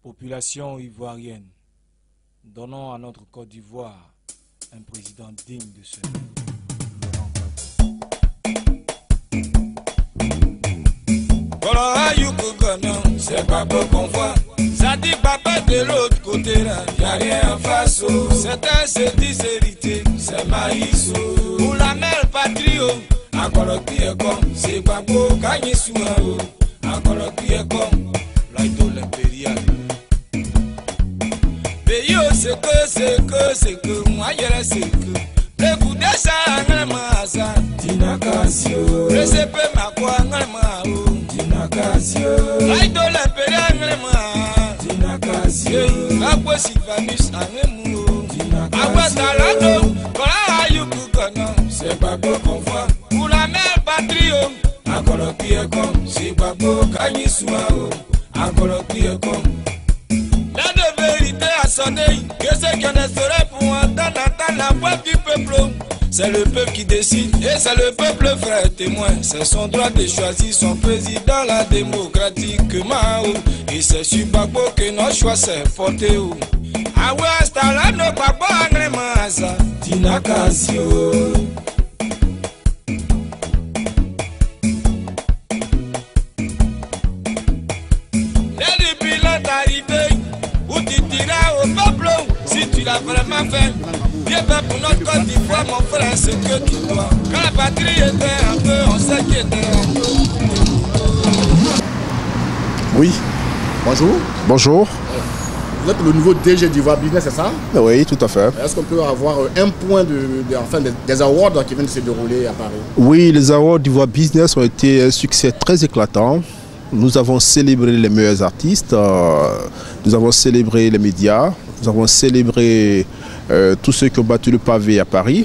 Population ivoirienne, donnons à notre Côte d'Ivoire un président digne de ce nom, Laurent Gbagbo. C'est pas beau qu'on voit, ça dit papa de l'autre côté là, y'a rien en face. Certains se disent hérité, c'est maïs. Pour la mère patrio, encore qui est comme, c'est pas beau, gagner sous un haut. Encore qui est comme, l'aïdo l'impérial. Pays c'est que, moi y'a c'est que. Le coup de ça, un massa, Dinakasio. Le CP ma quoi, un mao, Dinakasio. L'aïdo l'impérial, Dinakasio. La poisse Sylvanus, un mou, Dinakasio. C'est pas beau qu'on voit. Pour la mère patrio, encore qui est comme, c'est pas beau, gagner sous encore qui est comme. La de vérité a sonné, que c'est qu'on serait pour entendre la voix du peuple. C'est le peuple qui décide et c'est le peuple frère témoin. C'est son droit de choisir son président, la démocratiquement. Et c'est sur Gbagbo que notre choix s'est porté. Ah ouais, c'est là nos Gbagbo en ça. Dinakasio. Si tu l'as vraiment fait, Dieu fait pour notre Côte d'Ivoire, mon frère, c'est que tu dois. Quand la patrie était un peu, on sait qu'il était un peu. Oui. Bonjour. Bonjour. Vous êtes le nouveau DG d'Ivoire Business, c'est ça? Oui, tout à fait. Est-ce qu'on peut avoir un point des awards qui viennent de se dérouler à Paris? Oui, les awards d'Ivoire Business ont été un succès très éclatant. Nous avons célébré les meilleurs artistes, nous avons célébré les médias, nous avons célébré tous ceux qui ont battu le pavé à Paris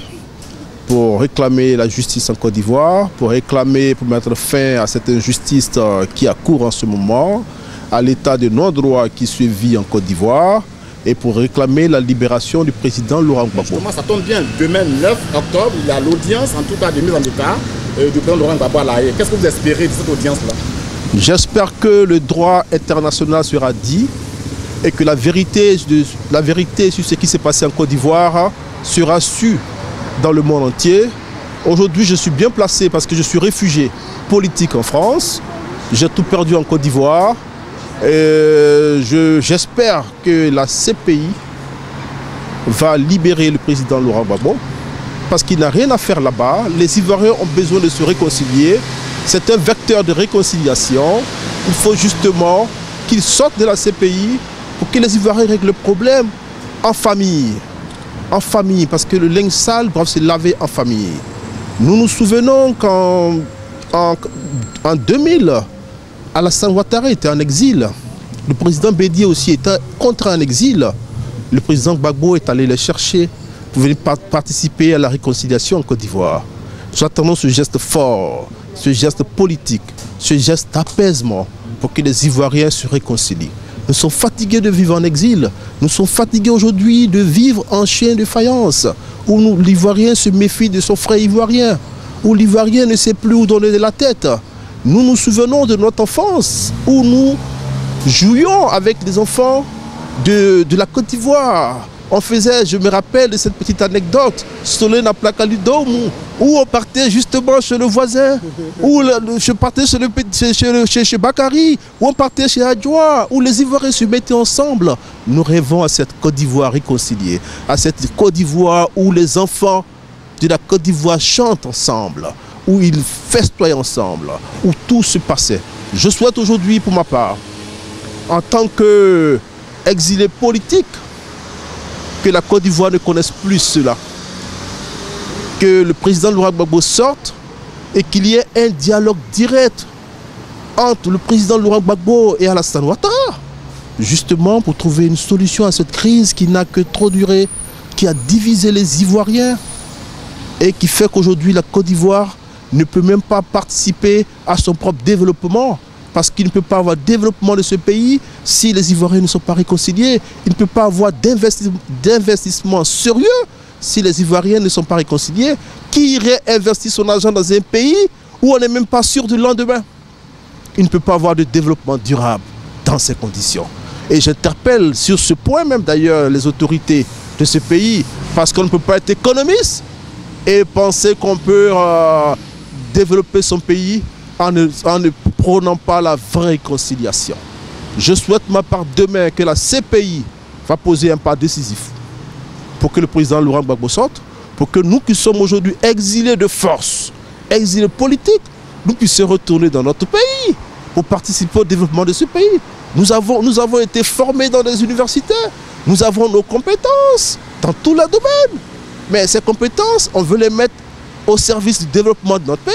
pour réclamer la justice en Côte d'Ivoire, pour mettre fin à cette injustice qui a cours en ce moment, à l'état de non-droit qui sévit en Côte d'Ivoire et pour réclamer la libération du président Laurent Gbagbo. Justement, ça tombe bien. Demain, 9 octobre, il y a l'audience, en tout cas, de mise en état du président Laurent Gbagbo à La Haye. Qu'est-ce que vous espérez de cette audience-là? J'espère que le droit international sera dit et que la vérité sur ce qui s'est passé en Côte d'Ivoire sera su dans le monde entier. Aujourd'hui, je suis bien placé parce que je suis réfugié politique en France. J'ai tout perdu en Côte d'Ivoire. J'espère que la CPI va libérer le président Laurent Gbagbo parce qu'il n'a rien à faire là-bas. Les Ivoiriens ont besoin de se réconcilier. C'est un vecteur de réconciliation. Il faut justement qu'ils sortent de la CPI pour que les Ivoiriens règlent le problème en famille. En famille, parce que le linge sale doit se laver en famille. Nous nous souvenons qu'en 2000, Alassane Ouattara était en exil. Le président Bédié aussi était contraint en exil. Le président Gbagbo est allé les chercher pour venir participer à la réconciliation en Côte d'Ivoire. Nous attendons ce geste fort, ce geste politique, ce geste d'apaisement pour que les Ivoiriens se réconcilient. Nous sommes fatigués de vivre en exil. Nous sommes fatigués aujourd'hui de vivre en chien de faïence, où l'Ivoirien se méfie de son frère ivoirien, où l'Ivoirien ne sait plus où donner de la tête. Nous nous souvenons de notre enfance, où nous jouions avec les enfants de la Côte d'Ivoire. On faisait, je me rappelle de cette petite anecdote, Solène à Placalidomu, où on partait justement chez le voisin, où je partais chez Bakary, où on partait chez Adjoa, où les Ivoiriens se mettaient ensemble. Nous rêvons à cette Côte d'Ivoire réconciliée, à cette Côte d'Ivoire où les enfants de la Côte d'Ivoire chantent ensemble, où ils festoient ensemble, où tout se passait. Je souhaite aujourd'hui, pour ma part, en tant qu'exilé politique, que la Côte d'Ivoire ne connaisse plus cela. Que le président Laurent Gbagbo sorte et qu'il y ait un dialogue direct entre le président Laurent Gbagbo et Alassane Ouattara, justement pour trouver une solution à cette crise qui n'a que trop duré, qui a divisé les Ivoiriens et qui fait qu'aujourd'hui la Côte d'Ivoire ne peut même pas participer à son propre développement. Parce qu'il ne peut pas avoir de développement de ce pays si les Ivoiriens ne sont pas réconciliés. Il ne peut pas avoir d'investissement sérieux si les Ivoiriens ne sont pas réconciliés. Qui irait investir son argent dans un pays où on n'est même pas sûr du lendemain? Il ne peut pas avoir de développement durable dans ces conditions. Et j'interpelle sur ce point même d'ailleurs les autorités de ce pays, parce qu'on ne peut pas être économiste et penser qu'on peut développer son pays en ne prônant pas la vraie réconciliation. Je souhaite ma part demain que la CPI va poser un pas décisif pour que le président Laurent Gbagbo sorte, pour que nous qui sommes aujourd'hui exilés de force, exilés politiques, nous puissions retourner dans notre pays pour participer au développement de ce pays. Nous avons été formés dans des universités, nous avons nos compétences dans tous les domaines. Mais ces compétences, on veut les mettre au service du développement de notre pays.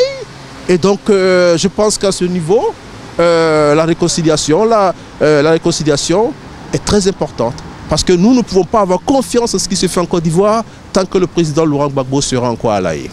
Et donc, je pense qu'à ce niveau, la réconciliation est très importante. Parce que nous ne pouvons pas avoir confiance en ce qui se fait en Côte d'Ivoire tant que le président Laurent Gbagbo sera encore à La Haye.